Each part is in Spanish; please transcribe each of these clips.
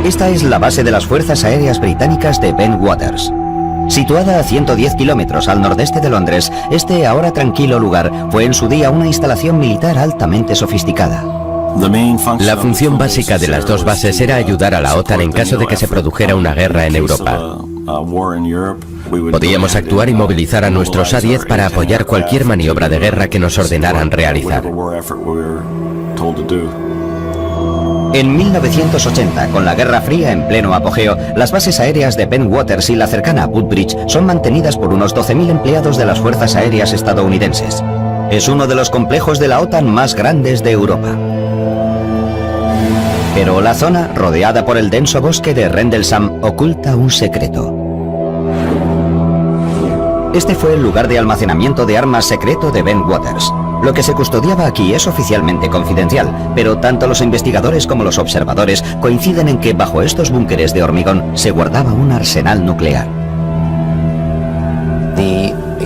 Esta es la base de las Fuerzas Aéreas Británicas de Bentwaters. Situada a 110 kilómetros al nordeste de Londres, este ahora tranquilo lugar fue en su día una instalación militar altamente sofisticada. La función básica de las dos bases era ayudar a la OTAN en caso de que se produjera una guerra en Europa. Podíamos actuar y movilizar a nuestros A-10 para apoyar cualquier maniobra de guerra que nos ordenaran realizar. En 1980, con la Guerra Fría en pleno apogeo, las bases aéreas de Bentwaters y la cercana Woodbridge son mantenidas por unos 12.000 empleados de las Fuerzas Aéreas estadounidenses. Es uno de los complejos de la OTAN más grandes de Europa. Pero la zona, rodeada por el denso bosque de Rendlesham, oculta un secreto. Este fue el lugar de almacenamiento de armas secreto de Bentwaters. Lo que se custodiaba aquí es oficialmente confidencial, pero tanto los investigadores como los observadores coinciden en que bajo estos búnkeres de hormigón se guardaba un arsenal nuclear.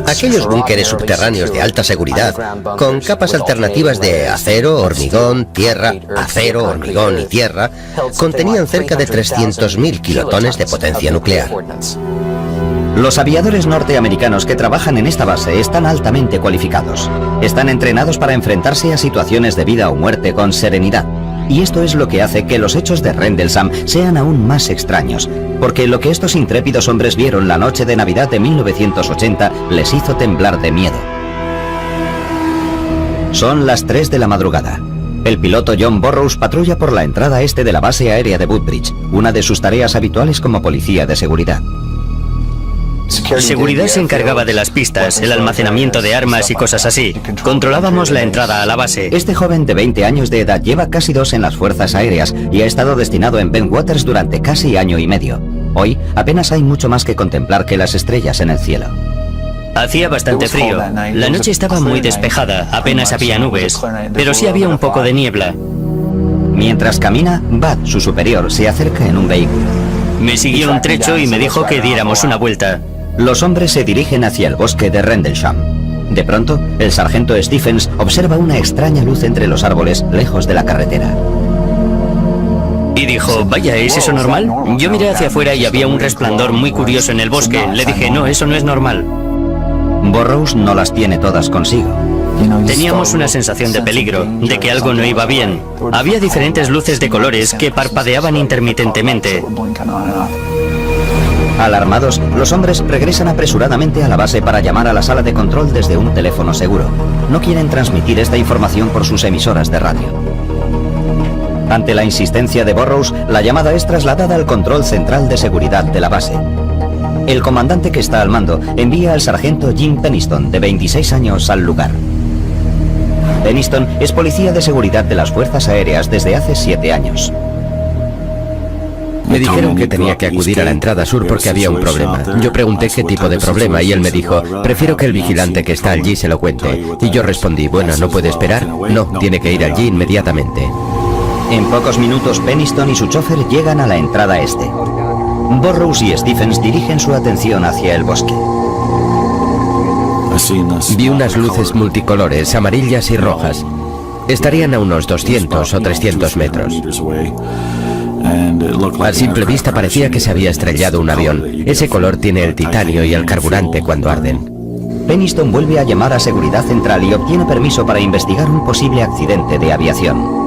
Aquellos búnkeres subterráneos de alta seguridad, con capas alternativas de acero, hormigón, tierra, acero, hormigón y tierra, contenían cerca de 300.000 kilotones de potencia nuclear. Los aviadores norteamericanos que trabajan en esta base están altamente cualificados. Están entrenados para enfrentarse a situaciones de vida o muerte con serenidad. Y esto es lo que hace que los hechos de Rendlesham sean aún más extraños, porque lo que estos intrépidos hombres vieron la noche de Navidad de 1980 les hizo temblar de miedo. Son las 3 de la madrugada. El piloto John Burroughs patrulla por la entrada este de la base aérea de Woodbridge, una de sus tareas habituales como policía de seguridad. Seguridad se encargaba de las pistas, el almacenamiento de armas y cosas así. Controlábamos la entrada a la base. Este joven de 20 años de edad lleva casi 2 en las Fuerzas Aéreas y ha estado destinado en Bentwaters durante casi año y medio. Hoy apenas hay mucho más que contemplar que las estrellas en el cielo. Hacía bastante frío. La noche estaba muy despejada, apenas había nubes, pero sí había un poco de niebla. Mientras camina, Bud, su superior, se acerca en un vehículo. Me siguió un trecho y me dijo que diéramos una vuelta. Los hombres se dirigen hacia el bosque de Rendlesham. De pronto, el sargento Stephens observa una extraña luz entre los árboles, lejos de la carretera. Y dijo, vaya, ¿es eso normal? Yo miré hacia afuera y había un resplandor muy curioso en el bosque. Le dije, no, eso no es normal. Burroughs no las tiene todas consigo. Teníamos una sensación de peligro, de que algo no iba bien. Había diferentes luces de colores que parpadeaban intermitentemente. Alarmados, los hombres regresan apresuradamente a la base para llamar a la sala de control desde un teléfono seguro. No quieren transmitir esta información por sus emisoras de radio. Ante la insistencia de Burroughs, la llamada es trasladada al control central de seguridad de la base. El comandante que está al mando envía al sargento Jim Penniston, de 26 años, al lugar. Penniston es policía de seguridad de las Fuerzas Aéreas desde hace 7 años. Me dijeron que tenía que acudir a la entrada sur porque había un problema. Yo pregunté qué tipo de problema y él me dijo, prefiero que el vigilante que está allí se lo cuente. Y yo respondí, bueno, ¿no puede esperar? No, tiene que ir allí inmediatamente. En pocos minutos, Penniston y su chofer llegan a la entrada este. Burroughs y Stephens dirigen su atención hacia el bosque. Vi unas luces multicolores, amarillas y rojas. Estarían a unos 200 o 300 metros. A simple vista parecía que se había estrellado un avión. Ese color tiene el titanio y el carburante cuando arden. Penniston vuelve a llamar a Seguridad Central y obtiene permiso para investigar un posible accidente de aviación.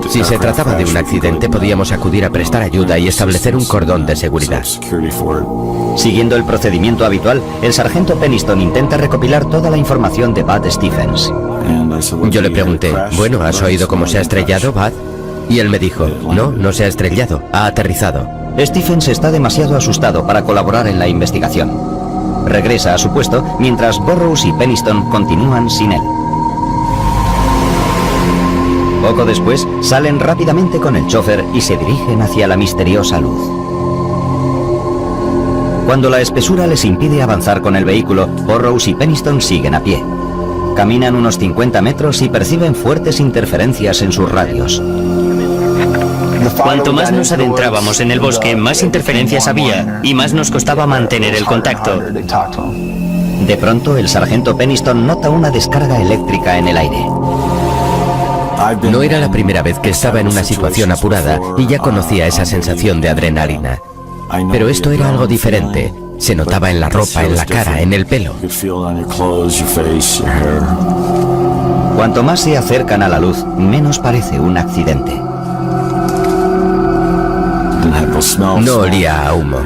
Si se trataba de un accidente, podíamos acudir a prestar ayuda y establecer un cordón de seguridad. Siguiendo el procedimiento habitual, el sargento Penniston intenta recopilar toda la información de Bud Stephens. Yo le pregunté, bueno, ¿has oído cómo se ha estrellado, Bud? Y él me dijo, no, no se ha estrellado, ha aterrizado. Stephens está demasiado asustado para colaborar en la investigación. Regresa a su puesto mientras Burroughs y Penniston continúan sin él. Poco después, salen rápidamente con el chofer y se dirigen hacia la misteriosa luz. Cuando la espesura les impide avanzar con el vehículo, Burroughs y Penniston siguen a pie. Caminan unos 50 metros y perciben fuertes interferencias en sus radios. Cuanto más nos adentrábamos en el bosque, más interferencias había y más nos costaba mantener el contacto. De pronto, el sargento Penniston nota una descarga eléctrica en el aire. No era la primera vez que estaba en una situación apurada y ya conocía esa sensación de adrenalina. Pero esto era algo diferente. Se notaba en la ropa, en la cara, en el pelo. Cuanto más se acercan a la luz, menos parece un accidente. No olía a humo.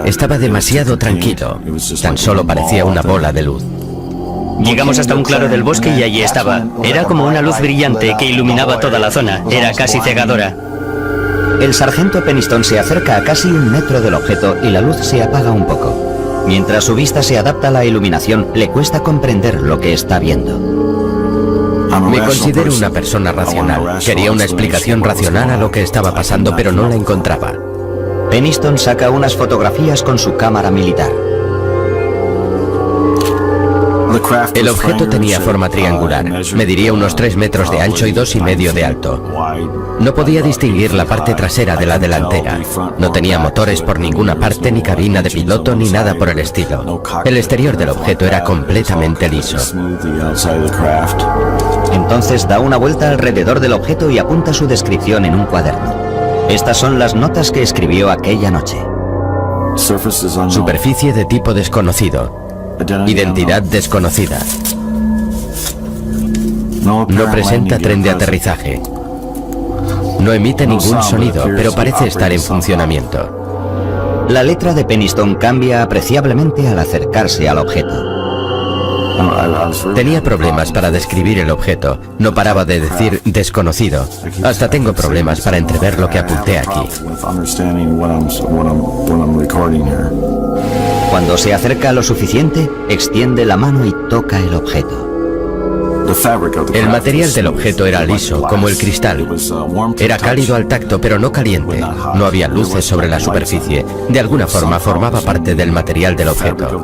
Estaba demasiado tranquilo. Tan solo parecía una bola de luz. Llegamos hasta un claro del bosque y allí estaba. Era como una luz brillante que iluminaba toda la zona. Era casi cegadora. El sargento Peniston se acerca a casi 1 metro del objeto y la luz se apaga un poco. Mientras su vista se adapta a la iluminación, le cuesta comprender lo que está viendo. Me considero una persona racional. Quería una explicación racional a lo que estaba pasando, pero no la encontraba. Peniston saca unas fotografías con su cámara militar. El objeto tenía forma triangular. Mediría unos 3 metros de ancho y 2,5 de alto. No podía distinguir la parte trasera de la delantera. No tenía motores por ninguna parte, ni cabina de piloto, ni nada por el estilo. El exterior del objeto era completamente liso. Entonces da una vuelta alrededor del objeto y apunta su descripción en un cuaderno. Estas son las notas que escribió aquella noche. Superficie de tipo desconocido. Identidad desconocida. No presenta tren de aterrizaje. No emite ningún sonido, pero parece estar en funcionamiento. La letra de Peniston cambia apreciablemente al acercarse al objeto. Tenía problemas para describir el objeto. No paraba de decir desconocido. Hasta tengo problemas para entrever lo que apunté aquí. Cuando se acerca lo suficiente, extiende la mano y toca el objeto. El material del objeto era liso, como el cristal. Era cálido al tacto, pero no caliente. No había luces sobre la superficie. De alguna forma formaba parte del material del objeto.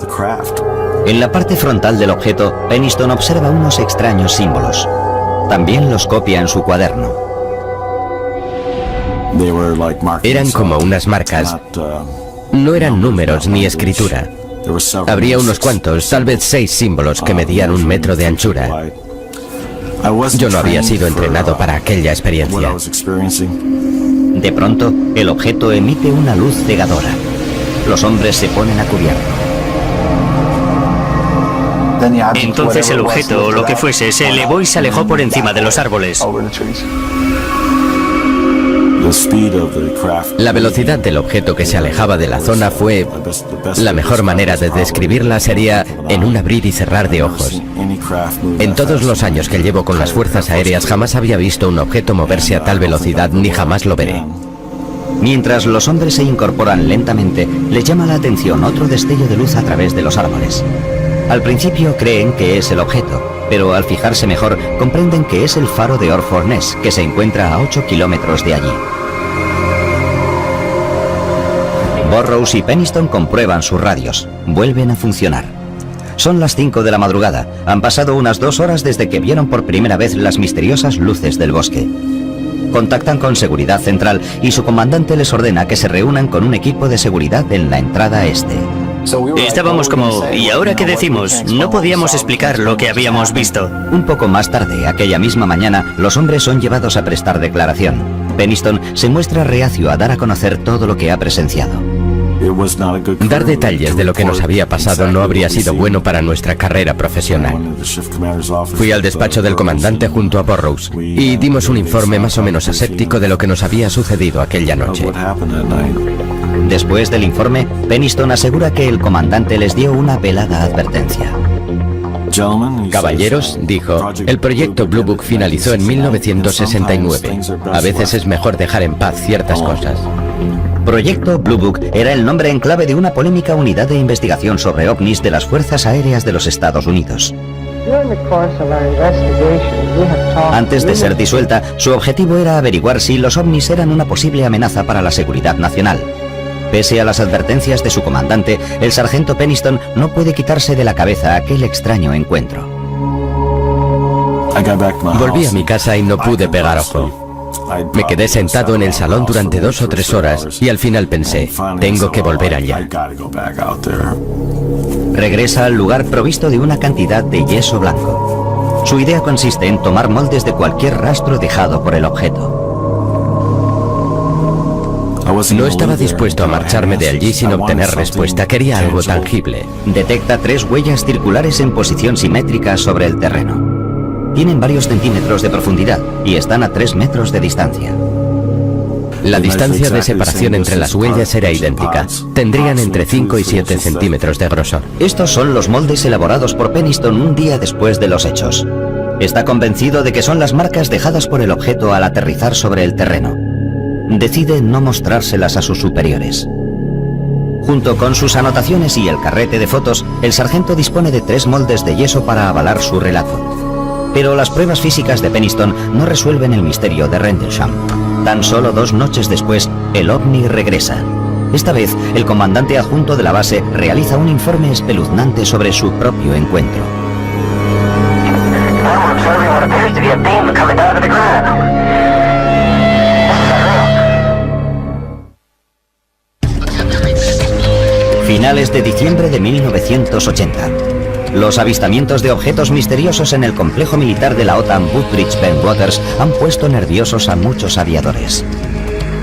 En la parte frontal del objeto, Peniston observa unos extraños símbolos. También los copia en su cuaderno. Eran como unas marcas. No eran números ni escritura. Habría unos cuantos, tal vez 6 símbolos que medían 1 metro de anchura. Yo no había sido entrenado para aquella experiencia. De pronto, el objeto emite una luz cegadora. Los hombres se ponen a cubierto. Entonces el objeto, o lo que fuese, se elevó y se alejó por encima de los árboles. La velocidad del objeto que se alejaba de la zona fue... La mejor manera de describirla sería en un abrir y cerrar de ojos. En todos los años que llevo con las fuerzas aéreas jamás había visto un objeto moverse a tal velocidad ni jamás lo veré. Mientras los hombres se incorporan lentamente, les llama la atención otro destello de luz a través de los árboles. Al principio creen que es el objeto, pero al fijarse mejor comprenden que es el faro de Orfordness, que se encuentra a 8 kilómetros de allí. Burrows y Peniston comprueban sus radios. Vuelven a funcionar. Son las 5 de la madrugada. Han pasado unas 2 horas desde que vieron por primera vez las misteriosas luces del bosque. Contactan con Seguridad Central y su comandante les ordena que se reúnan con un equipo de seguridad en la entrada este. Estábamos como, ¿y ahora qué decimos? No podíamos explicar lo que habíamos visto. Un poco más tarde, aquella misma mañana, los hombres son llevados a prestar declaración. Peniston se muestra reacio a dar a conocer todo lo que ha presenciado. Dar detalles de lo que nos había pasado no habría sido bueno para nuestra carrera profesional. Fui al despacho del comandante junto a Burrows y dimos un informe más o menos aséptico de lo que nos había sucedido aquella noche. Después del informe, Peniston asegura que el comandante les dio una velada advertencia. Caballeros, dijo, el proyecto Blue Book finalizó en 1969. A veces es mejor dejar en paz ciertas cosas. Proyecto Blue Book era el nombre en clave de una polémica unidad de investigación sobre ovnis de las Fuerzas Aéreas de los Estados Unidos. Antes de ser disuelta, su objetivo era averiguar si los ovnis eran una posible amenaza para la seguridad nacional. Pese a las advertencias de su comandante, el sargento Peniston no puede quitarse de la cabeza aquel extraño encuentro. Volví a mi casa y no pude pegar ojo. Me quedé sentado en el salón durante 2 o 3 horas y al final pensé, tengo que volver allá. Regresa al lugar provisto de una cantidad de yeso blanco. Su idea consiste en tomar moldes de cualquier rastro dejado por el objeto. No estaba dispuesto a marcharme de allí sin obtener respuesta. Quería algo tangible. Detecta 3 huellas circulares en posición simétrica sobre el terreno. Tienen varios centímetros de profundidad y están a 3 metros de distancia. La distancia de separación entre las huellas era idéntica. Tendrían entre 5 y 7 centímetros de grosor. Estos son los moldes elaborados por Peniston un día después de los hechos. Está convencido de que son las marcas dejadas por el objeto al aterrizar sobre el terreno. Decide no mostrárselas a sus superiores. Junto con sus anotaciones y el carrete de fotos, el sargento dispone de 3 moldes de yeso para avalar su relato. Pero las pruebas físicas de Peniston no resuelven el misterio de Rendlesham. Tan solo 2 noches después, el ovni regresa. Esta vez, el comandante adjunto de la base realiza un informe espeluznante sobre su propio encuentro. Finales de diciembre de 1980. Los avistamientos de objetos misteriosos en el complejo militar de la OTAN Woodbridge-Bentwaters han puesto nerviosos a muchos aviadores.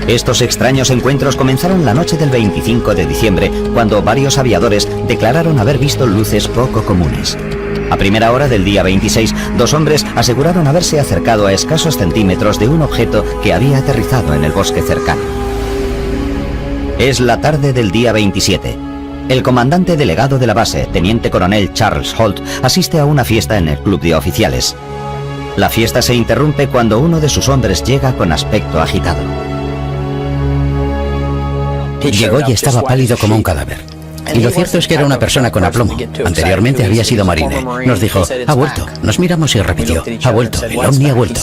Estos extraños encuentros comenzaron la noche del 25 de diciembre, cuando varios aviadores declararon haber visto luces poco comunes. A primera hora del día 26, 2 hombres aseguraron haberse acercado a escasos centímetros de un objeto que había aterrizado en el bosque cercano. Es la tarde del día 27. El comandante delegado de la base, teniente coronel Charles Holt, asiste a una fiesta en el club de oficiales. La fiesta se interrumpe cuando uno de sus hombres llega con aspecto agitado. Llegó y estaba pálido como un cadáver. Y lo cierto es que era una persona con aplomo. Anteriormente había sido marine. Nos dijo, ha vuelto. Nos miramos y repitió, ha vuelto, el ovni ha vuelto.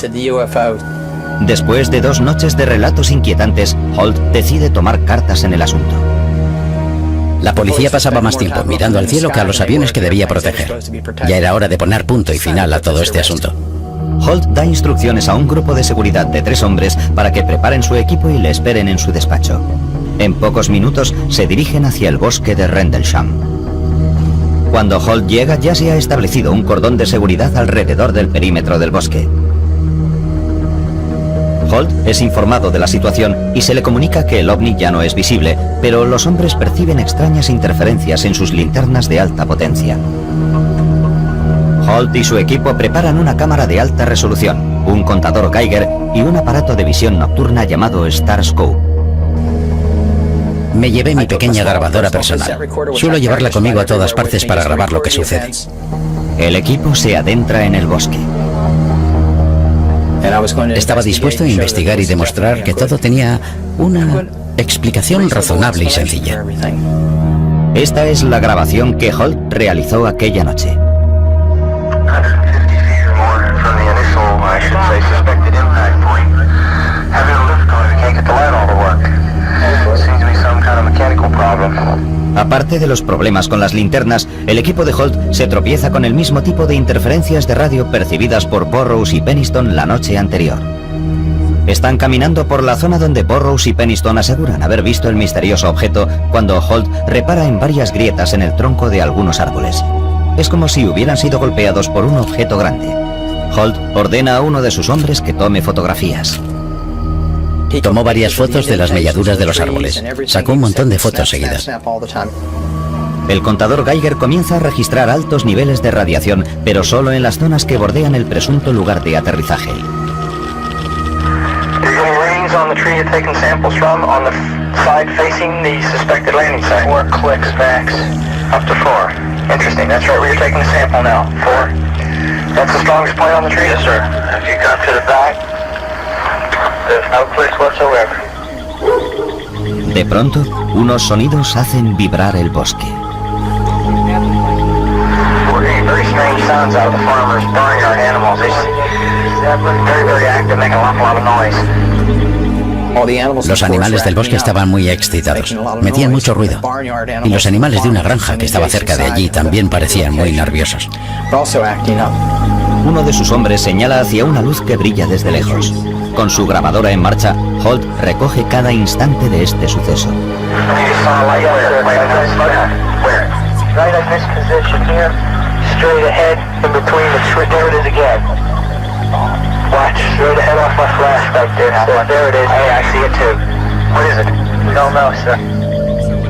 Después de 2 noches de relatos inquietantes, Holt decide tomar cartas en el asunto. La policía pasaba más tiempo mirando al cielo que a los aviones que debía proteger. Ya era hora de poner punto y final a todo este asunto. Holt da instrucciones a un grupo de seguridad de 3 hombres para que preparen su equipo y le esperen en su despacho. En pocos minutos se dirigen hacia el bosque de Rendlesham. Cuando Holt llega, ya se ha establecido un cordón de seguridad alrededor del perímetro del bosque. Holt es informado de la situación y se le comunica que el ovni ya no es visible, pero los hombres perciben extrañas interferencias en sus linternas de alta potencia. Holt y su equipo preparan una cámara de alta resolución, un contador Geiger y un aparato de visión nocturna llamado Starscope. Me llevé mi pequeña grabadora personal. Suelo llevarla conmigo a todas partes para grabar lo que sucede. El equipo se adentra en el bosque. Estaba dispuesto a investigar y demostrar que todo tenía una explicación razonable y sencilla. Esta es la grabación que Holt realizó aquella noche. Aparte de los problemas con las linternas, el equipo de Holt se tropieza con el mismo tipo de interferencias de radio percibidas por Burroughs y Peniston la noche anterior. Están caminando por la zona donde Burroughs y Peniston aseguran haber visto el misterioso objeto cuando Holt repara en varias grietas en el tronco de algunos árboles. Es como si hubieran sido golpeados por un objeto grande. Holt ordena a uno de sus hombres que tome fotografías. Tomó varias fotos de las melladuras de los árboles. Sacó un montón de fotos seguidas. El contador Geiger comienza a registrar altos niveles de radiación, pero solo en las zonas que bordean el presunto lugar de aterrizaje. De pronto, unos sonidos hacen vibrar el bosque. Los animales del bosque estaban muy excitados, metían mucho ruido. Y los animales de una granja que estaba cerca de allí también parecían muy nerviosos. Uno de sus hombres señala hacia una luz que brilla desde lejos. Con su grabadora en marcha, Holt recoge cada instante de este suceso. straight ahead in between the there it is again. Watch, straight ahead off my flash back there. So there it is. Hey, I see it too. What is it? We don't know, sir.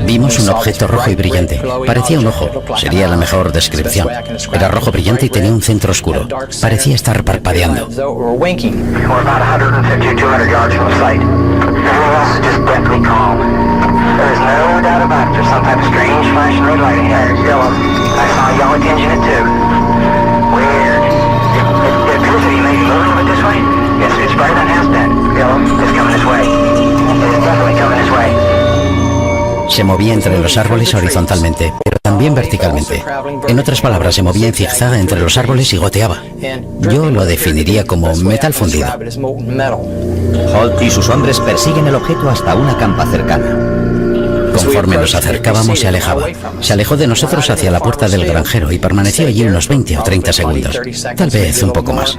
Vimos un objeto rojo y brillante. Parecía un ojo. Sería la mejor descripción. Era rojo brillante y tenía un centro oscuro. Parecía estar parpadeando. We're about 150 or 200 yards from the site. Everything else is just deathly calm. There's no doubt about it. There's some type of strange flashing red light ahead. It's yellow. I saw a yellow tinge in it too. Weird. It appears that he may be moving a bit this way. Yes, it's brighter than it has been. Yellow. It's coming this way. It's definitely coming this way. Se movía entre los árboles horizontalmente, pero también verticalmente. En otras palabras, se movía en zigzag entre los árboles y goteaba. Yo lo definiría como metal fundido. Holt y sus hombres persiguen el objeto hasta una campa cercana. Conforme nos acercábamos, se alejaba. Se alejó de nosotros hacia la puerta del granjero y permaneció allí unos 20 o 30 segundos. Tal vez un poco más.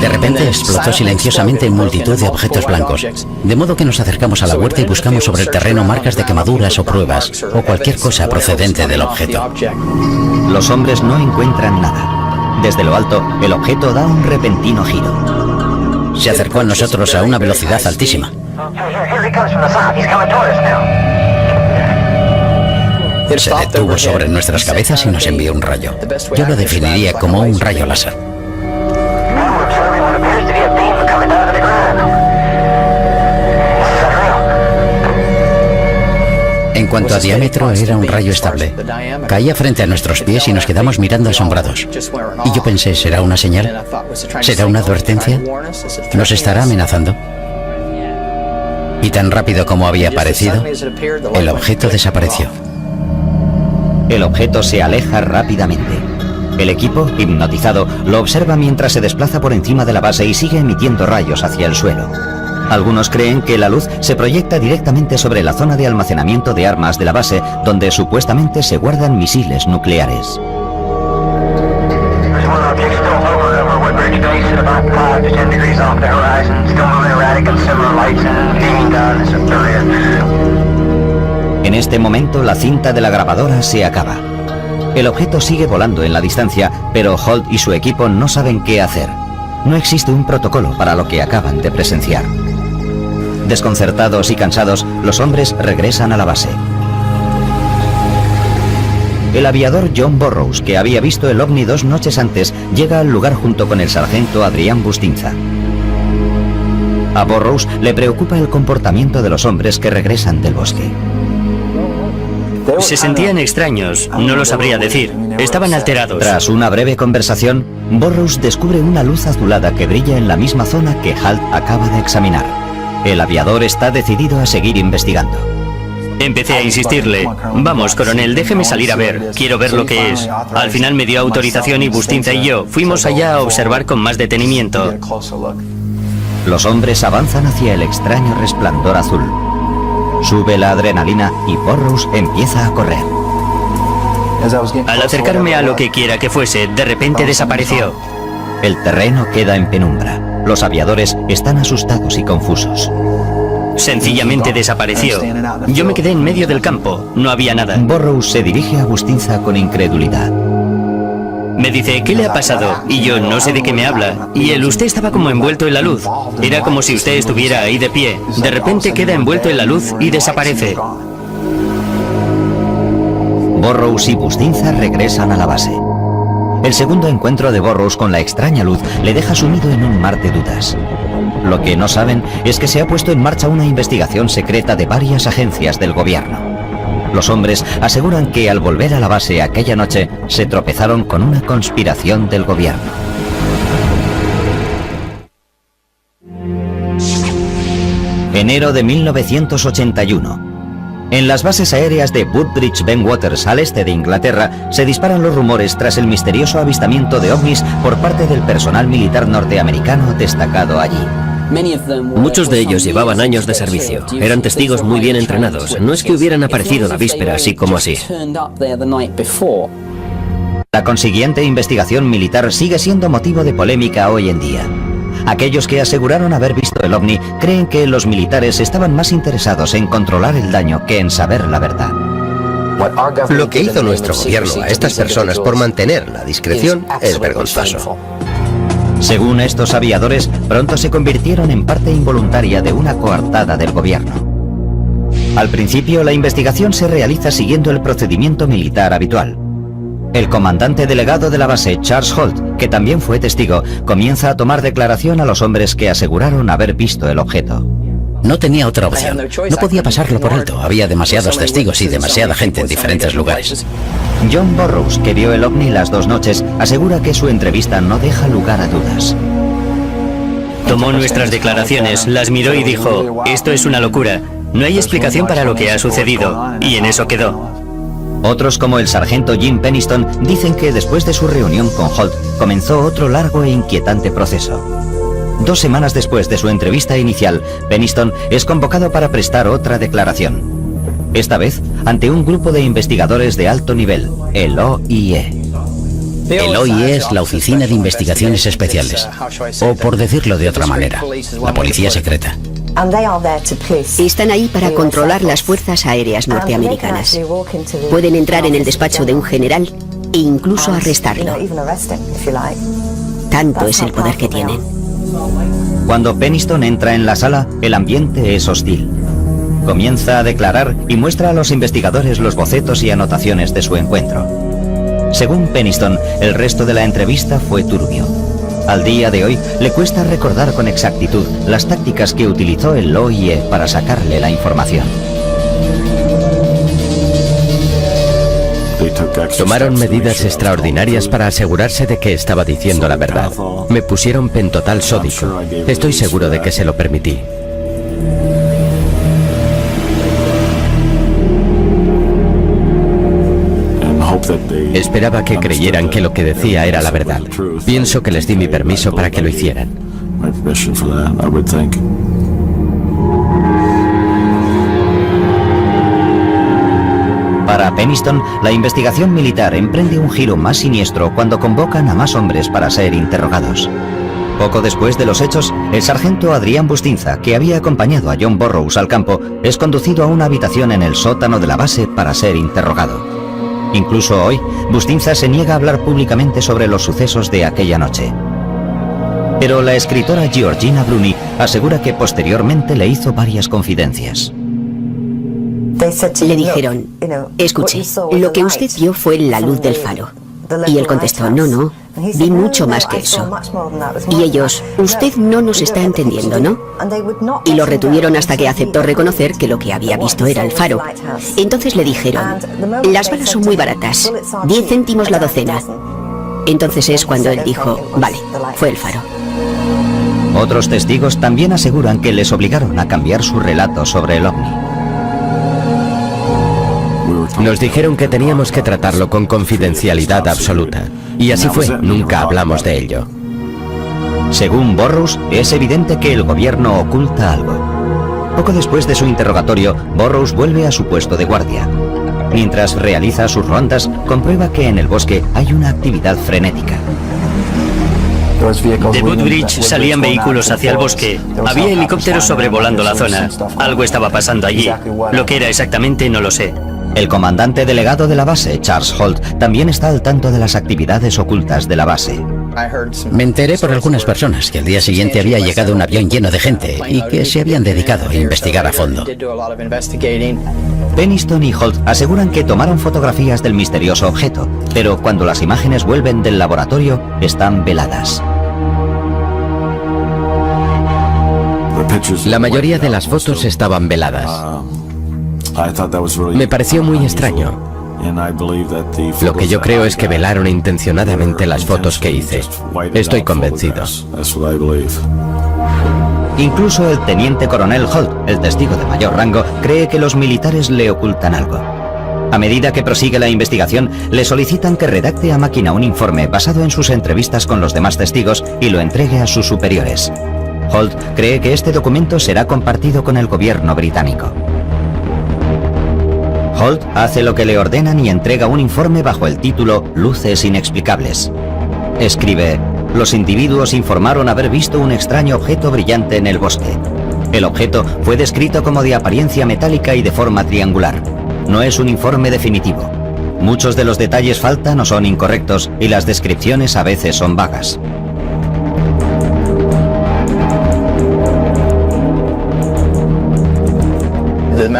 De repente explotó silenciosamente en multitud de objetos blancos, de modo que nos acercamos a la huerta y buscamos sobre el terreno marcas de quemaduras o pruebas, o cualquier cosa procedente del objeto. Los hombres no encuentran nada. Desde lo alto, el objeto da un repentino giro. Se acercó a nosotros a una velocidad altísima. Se detuvo sobre nuestras cabezas y nos envió un rayo. Yo lo definiría como un rayo láser. En cuanto a diámetro, era un rayo estable. Caía frente a nuestros pies y nos quedamos mirando asombrados. Y yo pensé, ¿será una señal? ¿Será una advertencia? ¿Nos estará amenazando? Y tan rápido como había aparecido, el objeto desapareció. El objeto se aleja rápidamente. El equipo, hipnotizado, lo observa mientras se desplaza por encima de la base y sigue emitiendo rayos hacia el suelo. Algunos creen que la luz se proyecta directamente sobre la zona de almacenamiento de armas de la base, donde supuestamente se guardan misiles nucleares. En este momento, la cinta de la grabadora se acaba. El objeto sigue volando en la distancia, pero Holt y su equipo no saben qué hacer. No existe un protocolo para lo que acaban de presenciar. Desconcertados y cansados, los hombres regresan a la base. El aviador John Burroughs, que había visto el ovni 2 noches antes, llega al lugar junto con el sargento Adrián Bustinza. A Burroughs le preocupa el comportamiento de los hombres que regresan del bosque. Se sentían extraños, no lo sabría decir. Estaban alterados. Tras una breve conversación, Burroughs descubre una luz azulada que brilla en la misma zona que Halt acaba de examinar. El aviador está decidido a seguir investigando. Empecé a insistirle. Vamos, coronel, déjeme salir a ver. Quiero ver lo que es. Al final me dio autorización y Bustinza y yo fuimos allá a observar con más detenimiento. Los hombres avanzan hacia el extraño resplandor azul. Sube la adrenalina y Burroughs empieza a correr. Al acercarme a lo que quiera que fuese, de repente desapareció. El terreno queda en penumbra. Los aviadores están asustados y confusos. Sencillamente desapareció. Yo me quedé en medio del campo, no había nada. Burroughs se dirige a Bustinza con incredulidad. Me dice, ¿qué le ha pasado? Y yo, no sé de qué me habla. Y él, usted estaba como envuelto en la luz. Era como si usted estuviera ahí de pie. De repente queda envuelto en la luz y desaparece. Burroughs y Bustinza regresan a la base. El segundo encuentro de Burroughs con la extraña luz le deja sumido en un mar de dudas. Lo que no saben es que se ha puesto en marcha una investigación secreta de varias agencias del gobierno. Los hombres aseguran que al volver a la base aquella noche se tropezaron con una conspiración del gobierno. Enero de 1981. En las bases aéreas de Woodbridge Bentwaters, al este de Inglaterra, se disparan los rumores tras el misterioso avistamiento de ovnis por parte del personal militar norteamericano destacado allí. Muchos de ellos llevaban años de servicio. Eran testigos muy bien entrenados. No es que hubieran aparecido la víspera así como así. La consiguiente investigación militar sigue siendo motivo de polémica hoy en día. Aquellos que aseguraron haber visto el ovni creen que los militares estaban más interesados en controlar el daño que en saber la verdad. Lo que hizo nuestro gobierno a estas personas por mantener la discreción es vergonzoso. Según estos aviadores, pronto se convirtieron en parte involuntaria de una coartada del gobierno. Al principio, la investigación se realiza siguiendo el procedimiento militar habitual. El comandante delegado de la base, Charles Holt, que también fue testigo, comienza a tomar declaración a los hombres que aseguraron haber visto el objeto. No tenía otra opción. No podía pasarlo por alto. Había demasiados testigos y demasiada gente en diferentes lugares. John Burroughs, que vio el ovni las 2 noches, asegura que su entrevista no deja lugar a dudas. Tomó nuestras declaraciones, las miró y dijo, esto es una locura. No hay explicación para lo que ha sucedido. Y en eso quedó. Otros, como el sargento Jim Penniston, dicen que después de su reunión con Holt, comenzó otro largo e inquietante proceso. 2 semanas después de su entrevista inicial, Penniston es convocado para prestar otra declaración. Esta vez, ante un grupo de investigadores de alto nivel, el OIE. El OIE es la Oficina de Investigaciones Especiales, o por decirlo de otra manera, la policía secreta. Están ahí para controlar las fuerzas aéreas norteamericanas. Pueden entrar en el despacho de un general e incluso arrestarlo. Tanto es el poder que tienen. Cuando Penniston entra en la sala, el ambiente es hostil. Comienza a declarar y muestra a los investigadores los bocetos y anotaciones de su encuentro. Según Penniston, el resto de la entrevista fue turbio. Al día de hoy, le cuesta recordar con exactitud las tácticas que utilizó el OIE para sacarle la información. Tomaron medidas extraordinarias para asegurarse de que estaba diciendo la verdad. Me pusieron pentotal sódico. Estoy seguro de que se lo permití. Esperaba que creyeran que lo que decía era la verdad. Pienso que les di mi permiso para que lo hicieran. Para Penniston, la investigación militar emprende un giro más siniestro cuando convocan a más hombres para ser interrogados. Poco después de los hechos, el sargento Adrián Bustinza, que había acompañado a John Burroughs al campo, es conducido a una habitación en el sótano de la base para ser interrogado. Incluso hoy, Bustinza se niega a hablar públicamente sobre los sucesos de aquella noche. Pero la escritora Georgina Bruni asegura que posteriormente le hizo varias confidencias. Le dijeron, escuche, lo que usted vio fue la luz del faro. Y él contestó, no, vi mucho más que eso. Y ellos, usted no nos está entendiendo, ¿no? Y lo retuvieron hasta que aceptó reconocer que lo que había visto era el faro. Entonces le dijeron, las balas son muy baratas, 10 céntimos la docena. Entonces es cuando él dijo, vale, fue el faro. Otros testigos también aseguran que les obligaron a cambiar su relato sobre el ovni. Nos dijeron que teníamos que tratarlo con confidencialidad absoluta. Y así fue, nunca hablamos de ello. Según Burroughs, es evidente que el gobierno oculta algo. Poco después de su interrogatorio, Burroughs vuelve a su puesto de guardia. Mientras realiza sus rondas, comprueba que en el bosque hay una actividad frenética. De Woodbridge salían vehículos hacia el bosque. Había helicópteros sobrevolando la zona. Algo estaba pasando allí. Lo que era exactamente no lo sé. El comandante delegado de la base, Charles Holt, también está al tanto de las actividades ocultas de la base. Me enteré por algunas personas que al día siguiente había llegado un avión lleno de gente y que se habían dedicado a investigar a fondo. Penniston y Holt aseguran que tomaron fotografías del misterioso objeto, pero cuando las imágenes vuelven del laboratorio, están veladas. La mayoría de las fotos estaban veladas. Me pareció muy extraño. Lo que yo creo es que velaron intencionadamente las fotos que hice. Estoy convencido. Incluso el teniente coronel Holt, el testigo de mayor rango, cree que los militares le ocultan algo. A medida que prosigue la investigación, le solicitan que redacte a máquina un informe basado en sus entrevistas con los demás testigos y lo entregue a sus superiores. Holt cree que este documento será compartido con el gobierno británico. Holt hace lo que le ordenan y entrega un informe bajo el título Luces Inexplicables. Escribe: los individuos informaron haber visto un extraño objeto brillante en el bosque. El objeto fue descrito como de apariencia metálica y de forma triangular. No es un informe definitivo. Muchos de los detalles faltan o son incorrectos y las descripciones a veces son vagas.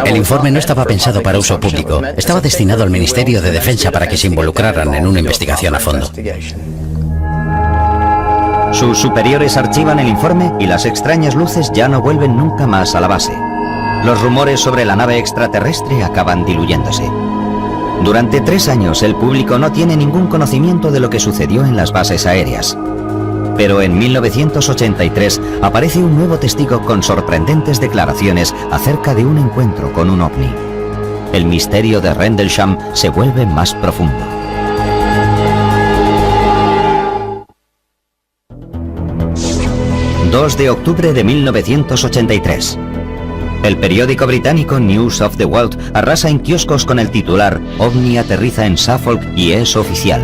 El informe no estaba pensado para uso público. Estaba destinado al Ministerio de Defensa para que se involucraran en una investigación a fondo. Sus superiores archivan el informe y las extrañas luces ya no vuelven nunca más a la base. Los rumores sobre la nave extraterrestre acaban diluyéndose. Durante 3 años el público no tiene ningún conocimiento de lo que sucedió en las bases aéreas. Pero en 1983 aparece un nuevo testigo con sorprendentes declaraciones acerca de un encuentro con un ovni. El misterio de Rendlesham se vuelve más profundo. ...2 de octubre de 1983. El periódico británico News of the World arrasa en kioscos con el titular «OVNI aterriza en Suffolk y es oficial».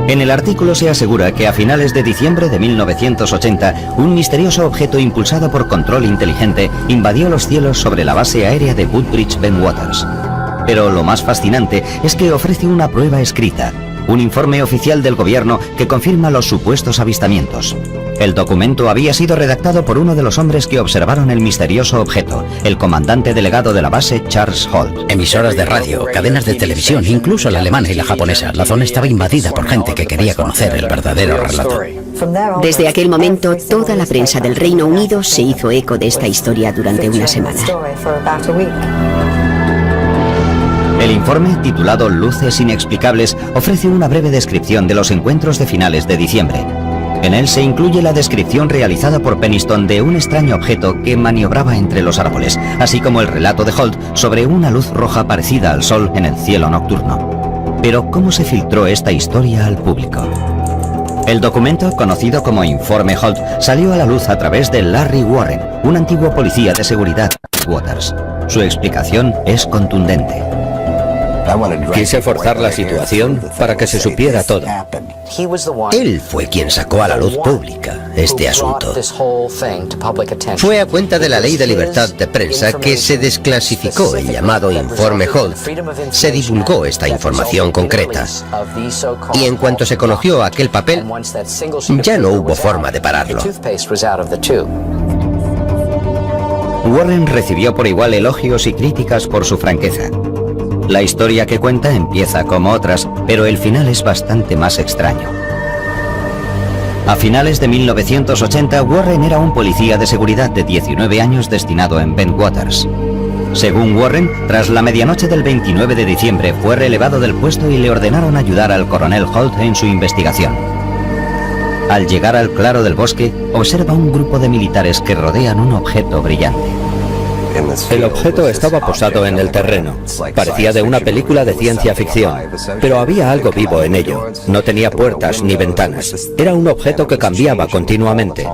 En el artículo se asegura que a finales de diciembre de 1980, un misterioso objeto impulsado por control inteligente invadió los cielos sobre la base aérea de Woodbridge Bentwaters. Pero lo más fascinante es que ofrece una prueba escrita, un informe oficial del gobierno que confirma los supuestos avistamientos. El documento había sido redactado por uno de los hombres que observaron el misterioso objeto, el comandante delegado de la base, Charles Holt. Emisoras de radio, cadenas de televisión, incluso la alemana y la japonesa. La zona estaba invadida por gente que quería conocer el verdadero relato. Desde aquel momento, toda la prensa del Reino Unido se hizo eco de esta historia durante una semana. El informe, titulado Luces Inexplicables, ofrece una breve descripción de los encuentros de finales de diciembre. En él se incluye la descripción realizada por Penniston de un extraño objeto que maniobraba entre los árboles, así como el relato de Holt sobre una luz roja parecida al sol en el cielo nocturno. Pero, ¿cómo se filtró esta historia al público? El documento, conocido como Informe Holt, salió a la luz a través de Larry Warren, un antiguo policía de seguridad de Waters. Su explicación es contundente. Quise forzar la situación para que se supiera todo. Él fue quien sacó a la luz pública este asunto. Fue a cuenta de la Ley de Libertad de Prensa que se desclasificó el llamado Informe Holt. Se divulgó esta información concreta. Y en cuanto se conoció aquel papel, ya no hubo forma de pararlo. Warren recibió por igual elogios y críticas por su franqueza. La historia que cuenta empieza como otras, pero el final es bastante más extraño. A finales de 1980, Warren era un policía de seguridad de 19 años destinado en Bentwaters. Según Warren, tras la medianoche del 29 de diciembre fue relevado del puesto y le ordenaron ayudar al coronel Holt en su investigación. Al llegar al claro del bosque, observa un grupo de militares que rodean un objeto brillante. El objeto estaba posado en el terreno. Parecía de una película de ciencia ficción, pero había algo vivo en ello. No tenía puertas ni ventanas. Era un objeto que cambiaba continuamente.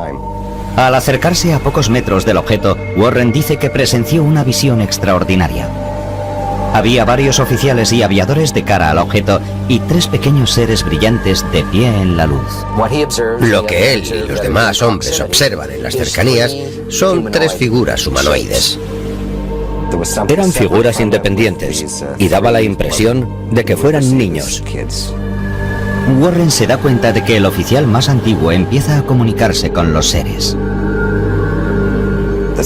Al acercarse a pocos metros del objeto, Warren dice que presenció una visión extraordinaria. Había varios oficiales y aviadores de cara al objeto y 3 pequeños seres brillantes de pie en la luz. Lo que él y los demás hombres observan en las cercanías son 3 figuras humanoides. Eran figuras independientes y daba la impresión de que fueran niños. Warren se da cuenta de que el oficial más antiguo empieza a comunicarse con los seres.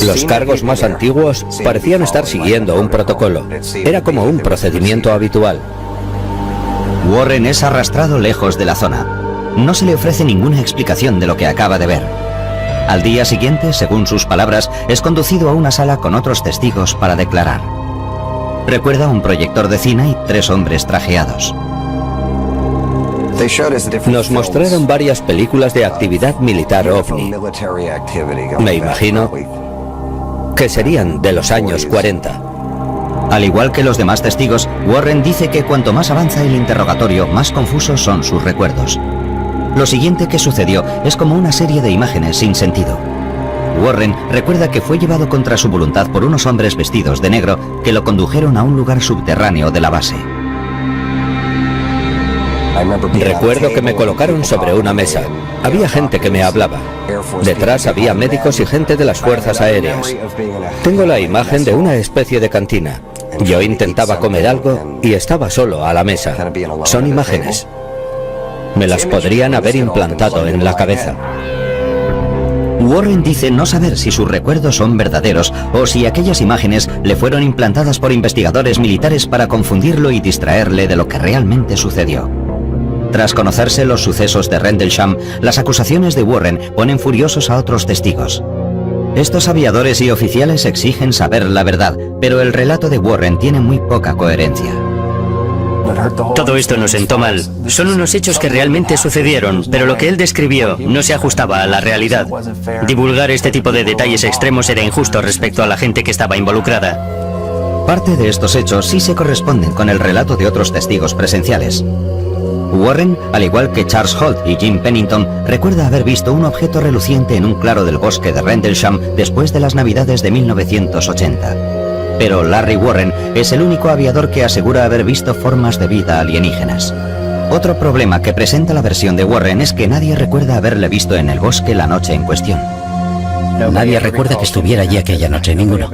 Los cargos más antiguos parecían estar siguiendo un protocolo. Era como un procedimiento habitual. Warren es arrastrado lejos de la zona. No se le ofrece ninguna explicación de lo que acaba de ver. Al día siguiente, según sus palabras, es conducido a una sala con otros testigos para declarar. Recuerda un proyector de cine y 3 hombres trajeados. Nos mostraron varias películas de actividad militar ovni. Me imagino que serían de los años 40. Al igual que los demás testigos, Warren dice que cuanto más avanza el interrogatorio, más confusos son sus recuerdos. Lo siguiente que sucedió es como una serie de imágenes sin sentido. Warren recuerda que fue llevado contra su voluntad por unos hombres vestidos de negro que lo condujeron a un lugar subterráneo de la base. Recuerdo que me colocaron sobre una mesa. Había gente que me hablaba. Detrás había médicos y gente de las fuerzas aéreas. Tengo la imagen de una especie de cantina. Yo intentaba comer algo y estaba solo a la mesa. Son imágenes. Me las podrían haber implantado en la cabeza. Warren dice no saber si sus recuerdos son verdaderos o si aquellas imágenes le fueron implantadas por investigadores militares para confundirlo y distraerle de lo que realmente sucedió. Tras conocerse los sucesos de Rendlesham, las acusaciones de Warren ponen furiosos a otros testigos. Estos aviadores y oficiales exigen saber la verdad, pero el relato de Warren tiene muy poca coherencia. Todo esto nos sentó mal. Son unos hechos que realmente sucedieron, pero lo que él describió no se ajustaba a la realidad. Divulgar este tipo de detalles extremos era injusto respecto a la gente que estaba involucrada. Parte de estos hechos sí se corresponden con el relato de otros testigos presenciales. Warren, al igual que Charles Holt y Jim Pennington, recuerda haber visto un objeto reluciente en un claro del bosque de Rendlesham después de las Navidades de 1980. Pero Larry Warren es el único aviador que asegura haber visto formas de vida alienígenas. Otro problema que presenta la versión de Warren es que nadie recuerda haberle visto en el bosque la noche en cuestión. Nadie recuerda que estuviera allí aquella noche, ninguno.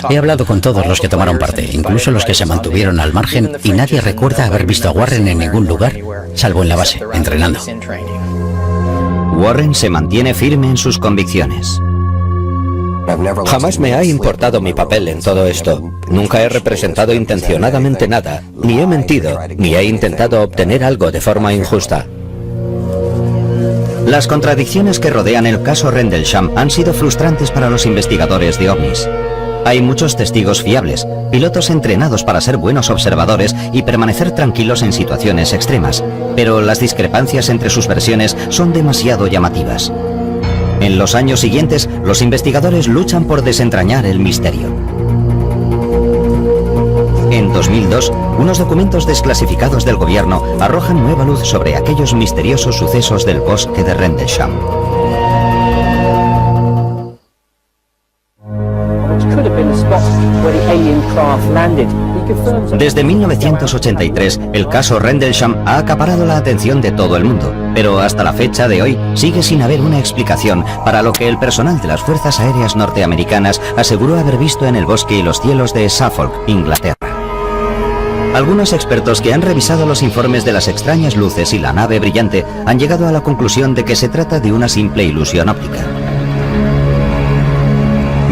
He hablado con todos los que tomaron parte, incluso los que se mantuvieron al margen, y nadie recuerda haber visto a Warren en ningún lugar, salvo en la base, entrenando. Warren se mantiene firme en sus convicciones. Jamás me ha importado mi papel en todo esto. Nunca he representado intencionadamente nada, ni he mentido, ni he intentado obtener algo de forma injusta. Las contradicciones que rodean el caso Rendlesham han sido frustrantes para los investigadores de ovnis. Hay muchos testigos fiables, pilotos entrenados para ser buenos observadores y permanecer tranquilos en situaciones extremas, pero las discrepancias entre sus versiones son demasiado llamativas. En los años siguientes, los investigadores luchan por desentrañar el misterio. En 2002, unos documentos desclasificados del gobierno arrojan nueva luz sobre aquellos misteriosos sucesos del bosque de Rendlesham. Desde 1983, el caso Rendlesham ha acaparado la atención de todo el mundo, pero hasta la fecha de hoy sigue sin haber una explicación para lo que el personal de las Fuerzas Aéreas norteamericanas aseguró haber visto en el bosque y los cielos de Suffolk, Inglaterra. Algunos expertos que han revisado los informes de las extrañas luces y la nave brillante han llegado a la conclusión de que se trata de una simple ilusión óptica.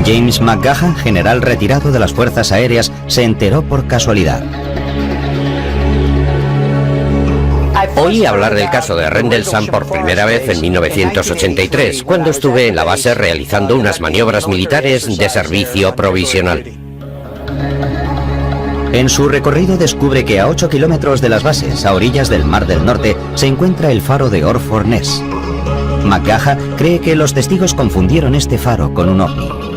James McGaha, general retirado de las Fuerzas Aéreas, se enteró por casualidad. Oí hablar del caso de Rendlesham por primera vez en 1983, cuando estuve en la base realizando unas maniobras militares de servicio provisional. En su recorrido descubre que a 8 kilómetros de las bases, a orillas del Mar del Norte, se encuentra el faro de Orford Ness. McGaha cree que los testigos confundieron este faro con un ovni.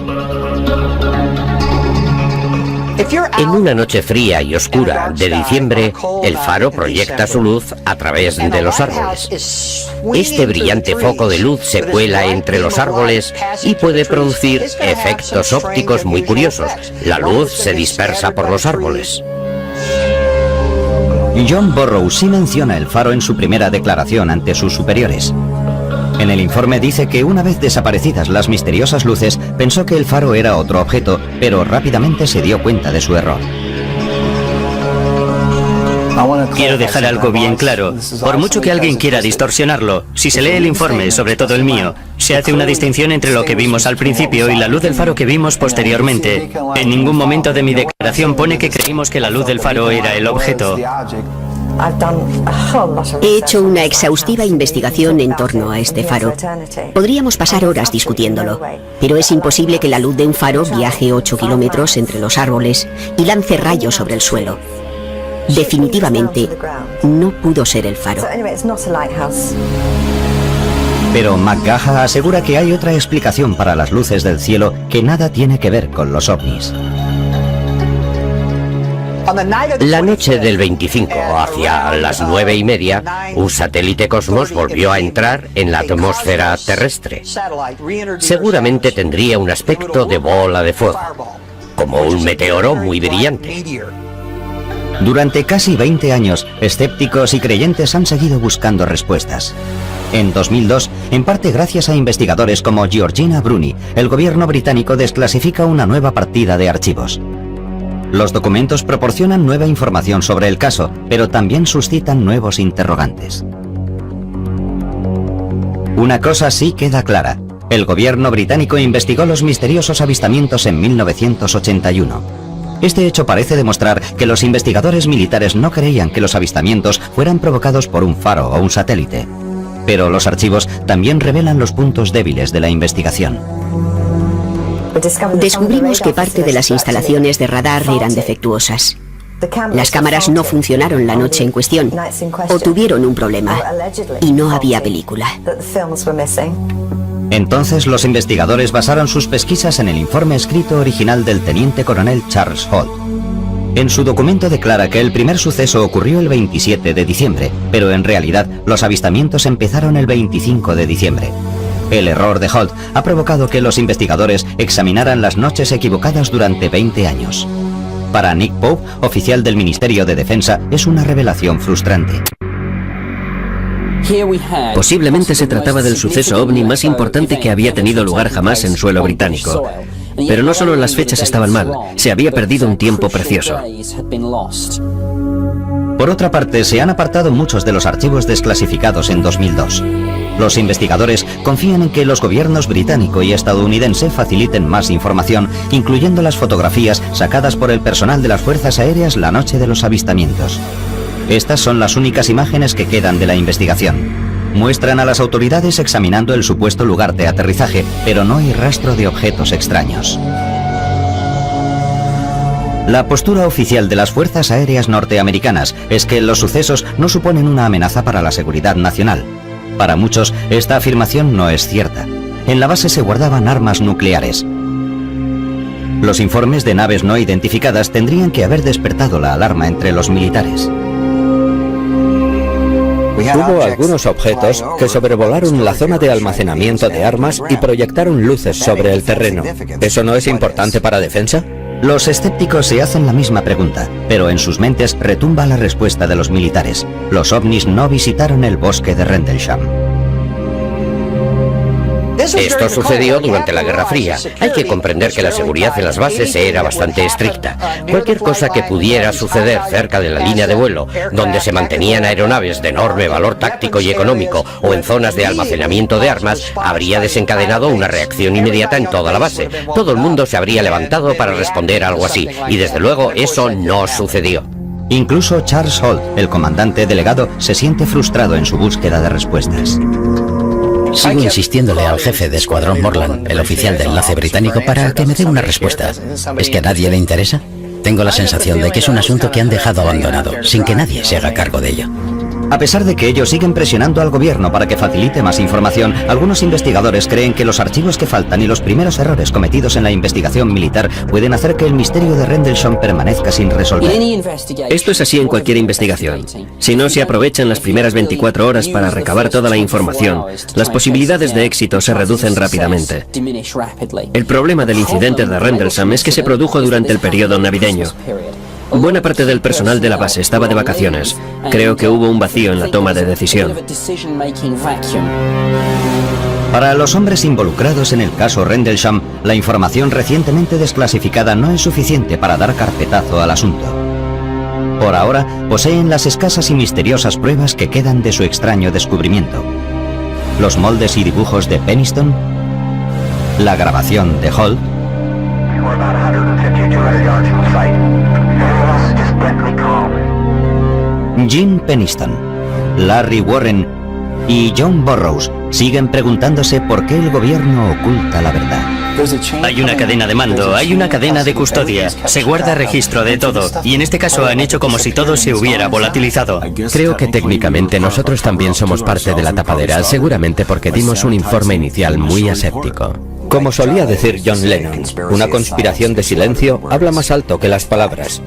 En una noche fría y oscura de diciembre, el faro proyecta su luz a través de los árboles. Este brillante foco de luz se cuela entre los árboles y puede producir efectos ópticos muy curiosos. La luz se dispersa por los árboles. John Burroughs sí menciona el faro en su primera declaración ante sus superiores. En el informe dice que una vez desaparecidas las misteriosas luces, pensó que el faro era otro objeto, pero rápidamente se dio cuenta de su error. Quiero dejar algo bien claro. Por mucho que alguien quiera distorsionarlo, si se lee el informe, sobre todo el mío, se hace una distinción entre lo que vimos al principio y la luz del faro que vimos posteriormente. En ningún momento de mi declaración pone que creímos que la luz del faro era el objeto. He hecho una exhaustiva investigación en torno a este faro. Podríamos pasar horas discutiéndolo, pero es imposible que la luz de un faro viaje 8 kilómetros entre los árboles y lance rayos sobre el suelo. Definitivamente, no pudo ser el faro. Pero McGaha asegura que hay otra explicación para las luces del cielo que nada tiene que ver con los ovnis. La noche del 25, hacia las 9:30, un satélite Cosmos volvió a entrar en la atmósfera terrestre. Seguramente tendría un aspecto de bola de fuego, como un meteoro muy brillante. Durante casi 20 años, escépticos y creyentes han seguido buscando respuestas. En 2002, en parte gracias a investigadores como Georgina Bruni, el gobierno británico desclasifica una nueva partida de archivos. Los documentos proporcionan nueva información sobre el caso, pero también suscitan nuevos interrogantes. Una cosa sí queda clara. El gobierno británico investigó los misteriosos avistamientos en 1981. Este hecho parece demostrar que los investigadores militares no creían que los avistamientos fueran provocados por un faro o un satélite. Pero los archivos también revelan los puntos débiles de la investigación. Descubrimos que parte de las instalaciones de radar eran defectuosas. Las cámaras no funcionaron la noche en cuestión, o tuvieron un problema, y no había película. Entonces los investigadores basaron sus pesquisas en el informe escrito original del teniente coronel Charles Holt. En su documento declara que el primer suceso ocurrió el 27 de diciembre, pero en realidad los avistamientos empezaron el 25 de diciembre. El error de Holt ha provocado que los investigadores examinaran las noches equivocadas durante 20 años. Para Nick Pope, oficial del Ministerio de Defensa, es una revelación frustrante. Posiblemente se trataba del suceso ovni más importante que había tenido lugar jamás en suelo británico. Pero no solo las fechas estaban mal, se había perdido un tiempo precioso. Por otra parte, se han apartado muchos de los archivos desclasificados en 2002. Los investigadores confían en que los gobiernos británico y estadounidense faciliten más información, incluyendo las fotografías sacadas por el personal de las Fuerzas Aéreas la noche de los avistamientos. Estas son las únicas imágenes que quedan de la investigación. Muestran a las autoridades examinando el supuesto lugar de aterrizaje, pero no hay rastro de objetos extraños. La postura oficial de las Fuerzas Aéreas norteamericanas es que los sucesos no suponen una amenaza para la seguridad nacional. Para muchos, esta afirmación no es cierta. En la base se guardaban armas nucleares. Los informes de naves no identificadas tendrían que haber despertado la alarma entre los militares. Hubo algunos objetos que sobrevolaron la zona de almacenamiento de armas y proyectaron luces sobre el terreno. ¿Eso no es importante para defensa? Los escépticos se hacen la misma pregunta, pero en sus mentes retumba la respuesta de los militares. Los ovnis no visitaron el bosque de Rendlesham. Esto sucedió durante la Guerra Fría. Hay que comprender que la seguridad en las bases era bastante estricta. Cualquier cosa que pudiera suceder cerca de la línea de vuelo, donde se mantenían aeronaves de enorme valor táctico y económico, o en zonas de almacenamiento de armas, habría desencadenado una reacción inmediata en toda la base. Todo el mundo se habría levantado para responder a algo así, y desde luego eso no sucedió. Incluso Charles Holt, el comandante delegado, se siente frustrado en su búsqueda de respuestas. Sigo insistiéndole al jefe de escuadrón Morland, el oficial de enlace británico, para que me dé una respuesta. ¿Es que a nadie le interesa? Tengo la sensación de que es un asunto que han dejado abandonado, sin que nadie se haga cargo de ello. A pesar de que ellos siguen presionando al gobierno para que facilite más información, algunos investigadores creen que los archivos que faltan y los primeros errores cometidos en la investigación militar pueden hacer que el misterio de Rendlesham permanezca sin resolver. Esto es así en cualquier investigación. Si no se aprovechan las primeras 24 horas para recabar toda la información, las posibilidades de éxito se reducen rápidamente. El problema del incidente de Rendlesham es que se produjo durante el periodo navideño. Buena parte del personal de la base estaba de vacaciones. Creo que hubo un vacío en la toma de decisión. Para los hombres involucrados en el caso Rendlesham, la información recientemente desclasificada no es suficiente para dar carpetazo al asunto. Por ahora, poseen las escasas y misteriosas pruebas que quedan de su extraño descubrimiento. Los moldes y dibujos de Peniston, la grabación de Holt, Jim Peniston, Larry Warren y John Burroughs siguen preguntándose por qué el gobierno oculta la verdad. Hay una cadena de mando, hay una cadena de custodia, se guarda registro de todo, y en este caso han hecho como si todo se hubiera volatilizado. Creo que técnicamente nosotros también somos parte de la tapadera, seguramente porque dimos un informe inicial muy aséptico. Como solía decir John Lennon, una conspiración de silencio habla más alto que las palabras.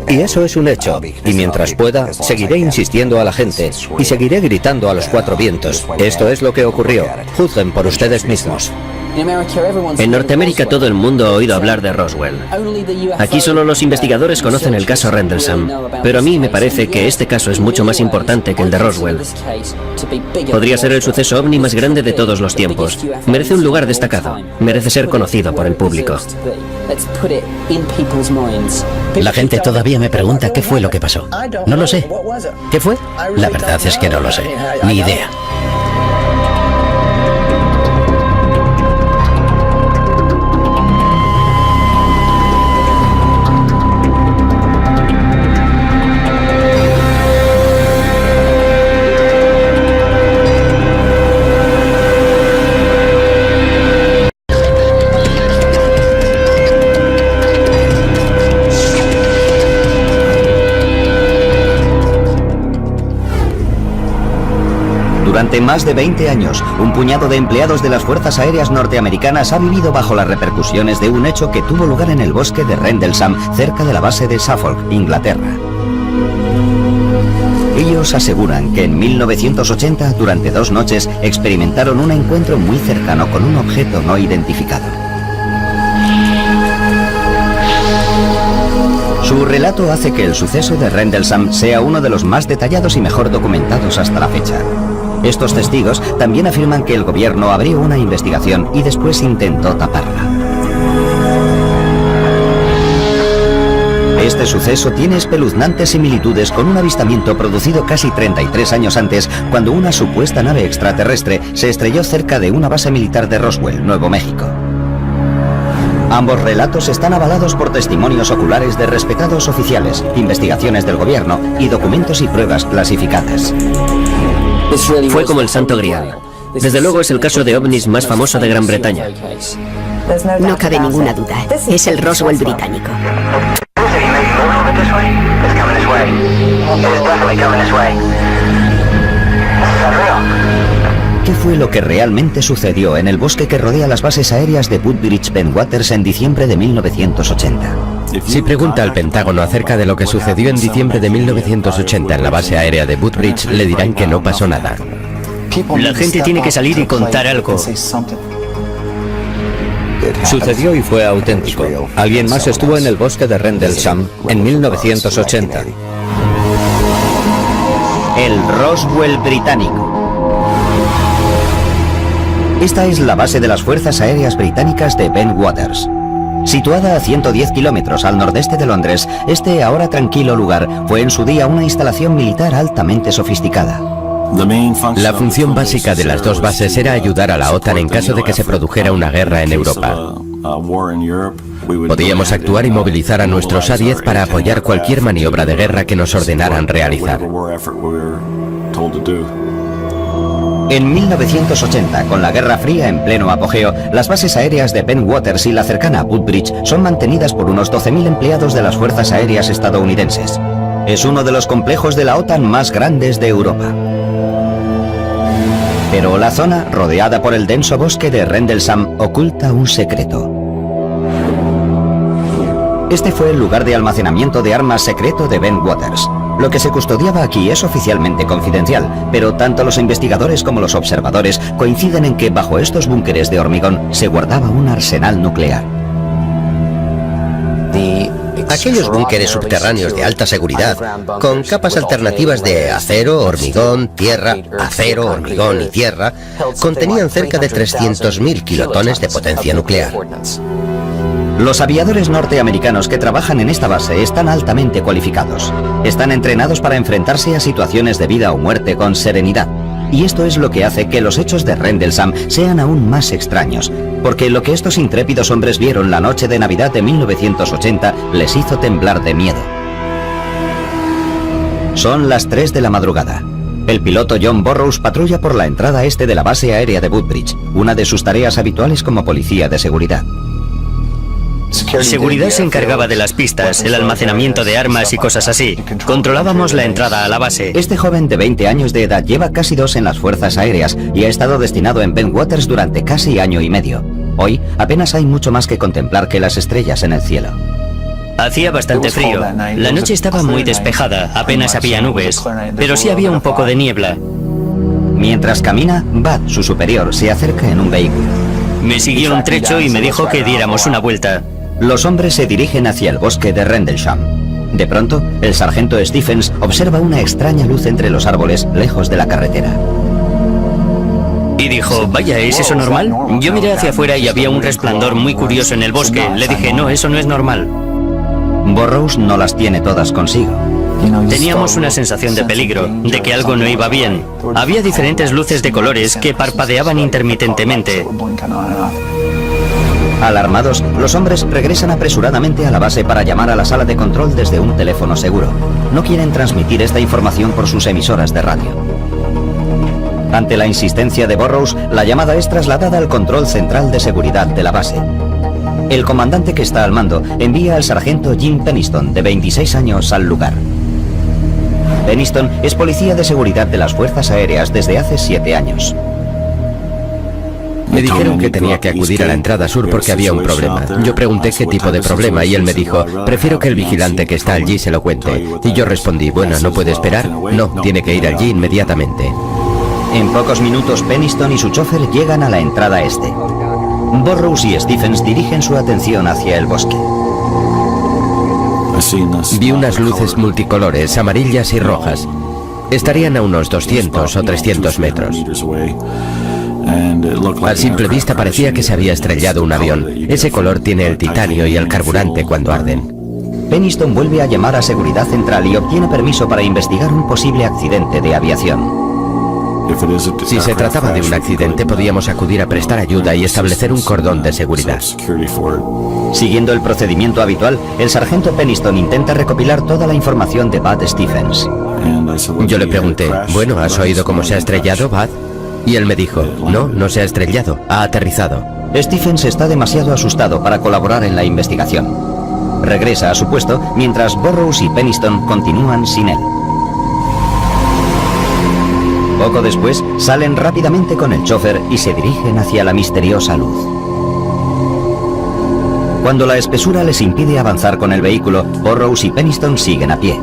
Y eso es un hecho, y mientras pueda, seguiré insistiendo a la gente, y seguiré gritando a los cuatro vientos. Esto es lo que ocurrió. Juzguen por ustedes mismos. En Norteamérica todo el mundo ha oído hablar de Roswell. Aquí solo los investigadores conocen el caso Rendlesham, pero a mí me parece que este caso es mucho más importante que el de Roswell. Podría ser el suceso ovni más grande de todos los tiempos. Merece un lugar destacado, merece ser conocido por el público. La gente todavía me pregunta qué fue lo que pasó. No lo sé. ¿Qué fue? La verdad es que no lo sé. Ni idea. Durante más de 20 años, un puñado de empleados de las Fuerzas Aéreas norteamericanas ha vivido bajo las repercusiones de un hecho que tuvo lugar en el bosque de Rendlesham, cerca de la base de Suffolk, Inglaterra. Ellos aseguran que en 1980, durante 2 noches, experimentaron un encuentro muy cercano con un objeto no identificado. Su relato hace que el suceso de Rendlesham sea uno de los más detallados y mejor documentados hasta la fecha. Estos testigos también afirman que el gobierno abrió una investigación y después intentó taparla. Este suceso tiene espeluznantes similitudes con un avistamiento producido casi 33 años antes, cuando una supuesta nave extraterrestre se estrelló cerca de una base militar de Roswell, Nuevo México. Ambos relatos están avalados por testimonios oculares de respetados oficiales, investigaciones del gobierno y documentos y pruebas clasificadas. Fue como el Santo Grial. Desde luego es el caso de ovnis más famoso de Gran Bretaña. No cabe ninguna duda. Es el Roswell británico. ¿Qué fue lo que realmente sucedió en el bosque que rodea las bases aéreas de Woodbridge Bentwaters en diciembre de 1980? Si pregunta al Pentágono acerca de lo que sucedió en diciembre de 1980 en la base aérea de Woodbridge, le dirán que no pasó nada. La gente tiene que salir y contar algo. Sucedió y fue auténtico. Alguien más estuvo en el bosque de Rendlesham en 1980. El Roswell británico. Esta es la base de las Fuerzas Aéreas Británicas de Bentwaters. Situada a 110 kilómetros al nordeste de Londres, este ahora tranquilo lugar fue en su día una instalación militar altamente sofisticada. La función básica de las 2 bases era ayudar a la OTAN en caso de que se produjera una guerra en Europa. Podíamos actuar y movilizar a nuestros A-10 para apoyar cualquier maniobra de guerra que nos ordenaran realizar. En 1980, con la Guerra Fría en pleno apogeo, las bases aéreas de Bentwaters y la cercana Woodbridge son mantenidas por unos 12.000 empleados de las Fuerzas Aéreas estadounidenses. Es uno de los complejos de la OTAN más grandes de Europa. Pero la zona, rodeada por el denso bosque de Rendlesham, oculta un secreto. Este fue el lugar de almacenamiento de armas secreto de Bentwaters. Lo que se custodiaba aquí es oficialmente confidencial, pero tanto los investigadores como los observadores coinciden en que bajo estos búnkeres de hormigón se guardaba un arsenal nuclear. Aquellos búnkeres subterráneos de alta seguridad, con capas alternativas de acero, hormigón, tierra, acero, hormigón y tierra, contenían cerca de 300.000 kilotones de potencia nuclear. Los aviadores norteamericanos que trabajan en esta base están altamente cualificados. Están entrenados para enfrentarse a situaciones de vida o muerte con serenidad. Y esto es lo que hace que los hechos de Rendlesham sean aún más extraños, porque lo que estos intrépidos hombres vieron la noche de Navidad de 1980 les hizo temblar de miedo. Son las 3 de la madrugada. El piloto John Burroughs patrulla por la entrada este de la base aérea de Woodbridge, una de sus tareas habituales como policía de seguridad. Seguridad se encargaba de las pistas, el almacenamiento de armas y cosas así. Controlábamos la entrada a la base. Este joven de 20 años de edad lleva casi 2 en las Fuerzas Aéreas y ha estado destinado en Bentwaters durante casi año y medio. Hoy apenas hay mucho más que contemplar que las estrellas en el cielo. Hacía bastante frío. La noche estaba muy despejada, apenas había nubes, pero sí había un poco de niebla. Mientras camina, Bud, su superior, se acerca en un vehículo. Me siguió un trecho y me dijo que diéramos una vuelta. Los hombres se dirigen hacia el bosque de Rendlesham. De pronto, el sargento Stephens observa una extraña luz entre los árboles lejos de la carretera. Y dijo, vaya, ¿es eso normal? Yo miré hacia afuera y había un resplandor muy curioso en el bosque. Le dije, no, eso no es normal. Burroughs no las tiene todas consigo. Teníamos una sensación de peligro, de que algo no iba bien. Había diferentes luces de colores que parpadeaban intermitentemente. Alarmados, los hombres regresan apresuradamente a la base para llamar a la sala de control desde un teléfono seguro. No quieren transmitir esta información por sus emisoras de radio. Ante la insistencia de Burroughs, la llamada es trasladada al control central de seguridad de la base. El comandante que está al mando envía al sargento Jim Penniston, de 26 años, al lugar. Penniston es policía de seguridad de las Fuerzas Aéreas desde hace 7 años. Me dijeron que tenía que acudir a la entrada sur porque había un problema. Yo pregunté qué tipo de problema y él me dijo, prefiero que el vigilante que está allí se lo cuente. Y yo respondí, bueno, ¿no puede esperar? No, tiene que ir allí inmediatamente. En pocos minutos, Penniston y su chofer llegan a la entrada este. Burroughs y Stephens dirigen su atención hacia el bosque. Vi unas luces multicolores, amarillas y rojas. Estarían a unos 200 o 300 metros. A simple vista parecía que se había estrellado un avión. Ese color tiene el titanio y el carburante cuando arden. Penniston vuelve a llamar a Seguridad Central y obtiene permiso para investigar un posible accidente de aviación. Si se trataba de un accidente, podíamos acudir a prestar ayuda y establecer un cordón de seguridad. Siguiendo el procedimiento habitual, el sargento Penniston intenta recopilar toda la información de Bud Stephens. Yo le pregunté, bueno, ¿has oído cómo se ha estrellado, Bud? Y él me dijo, no, no se ha estrellado, ha aterrizado. Stephens está demasiado asustado para colaborar en la investigación. Regresa a su puesto mientras Burroughs y Penniston continúan sin él. Poco después, salen rápidamente con el chofer y se dirigen hacia la misteriosa luz. Cuando la espesura les impide avanzar con el vehículo, Burroughs y Penniston siguen a pie.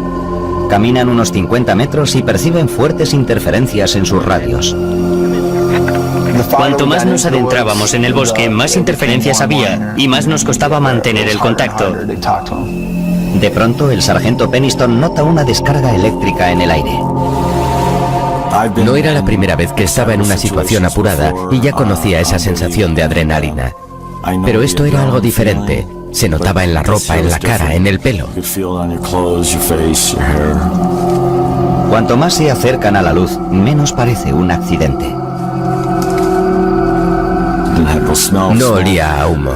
Caminan unos 50 metros y perciben fuertes interferencias en sus radios. Cuanto más nos adentrábamos en el bosque, más interferencias había y más nos costaba mantener el contacto. De pronto, el sargento Penniston nota una descarga eléctrica en el aire. No era la primera vez que estaba en una situación apurada y ya conocía esa sensación de adrenalina. Pero esto era algo diferente. Se notaba en la ropa, en la cara, en el pelo. Cuanto más se acercan a la luz, menos parece un accidente. No olía a humo.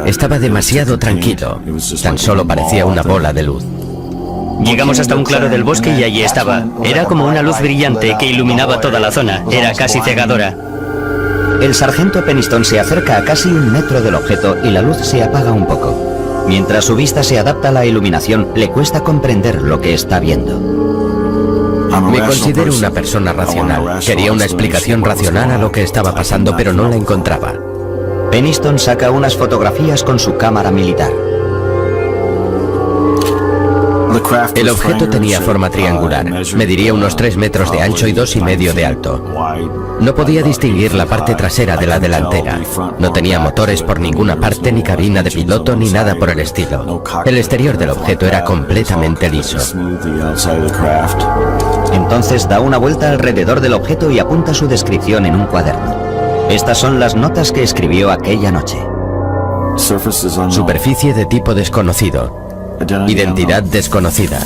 Estaba demasiado tranquilo. Tan solo parecía una bola de luz. Llegamos hasta un claro del bosque y allí estaba. Era como una luz brillante que iluminaba toda la zona. Era casi cegadora. El sargento Penniston se acerca a casi 1 metro del objeto y la luz se apaga un poco. Mientras su vista se adapta a la iluminación, le cuesta comprender lo que está viendo. Me considero una persona racional. Quería una explicación racional a lo que estaba pasando, pero no la encontraba. Penniston saca unas fotografías con su cámara militar. El objeto tenía forma triangular. Mediría unos 3 metros de ancho y 2,5 de alto. No podía distinguir la parte trasera de la delantera. No tenía motores por ninguna parte, ni cabina de piloto, ni nada por el estilo. El exterior del objeto era completamente liso. Entonces da una vuelta alrededor del objeto y apunta su descripción en un cuaderno. Estas son las notas que escribió aquella noche. Superficie de tipo desconocido. Identidad desconocida.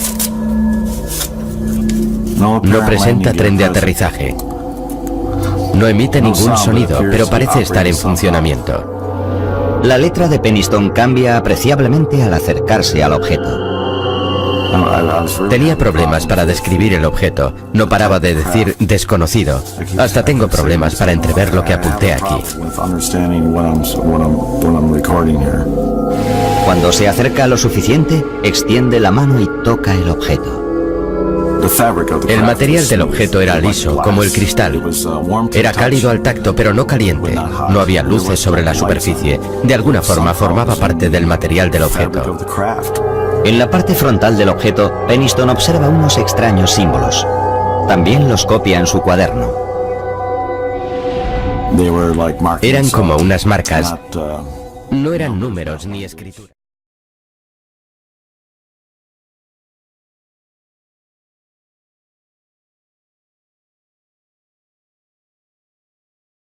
No presenta tren de aterrizaje. No emite ningún sonido, pero parece estar en funcionamiento. La letra de Penniston cambia apreciablemente al acercarse al objeto. Tenía problemas para describir el objeto. No paraba de decir desconocido. Hasta tengo problemas para entrever lo que apunté aquí. Cuando se acerca lo suficiente, extiende la mano y toca el objeto. El material del objeto era liso, como el cristal. Era cálido al tacto, pero no caliente. No había luces sobre la superficie. De alguna forma formaba parte del material del objeto. En la parte frontal del objeto, Penniston observa unos extraños símbolos. También los copia en su cuaderno. Eran como unas marcas. No eran números ni escrituras.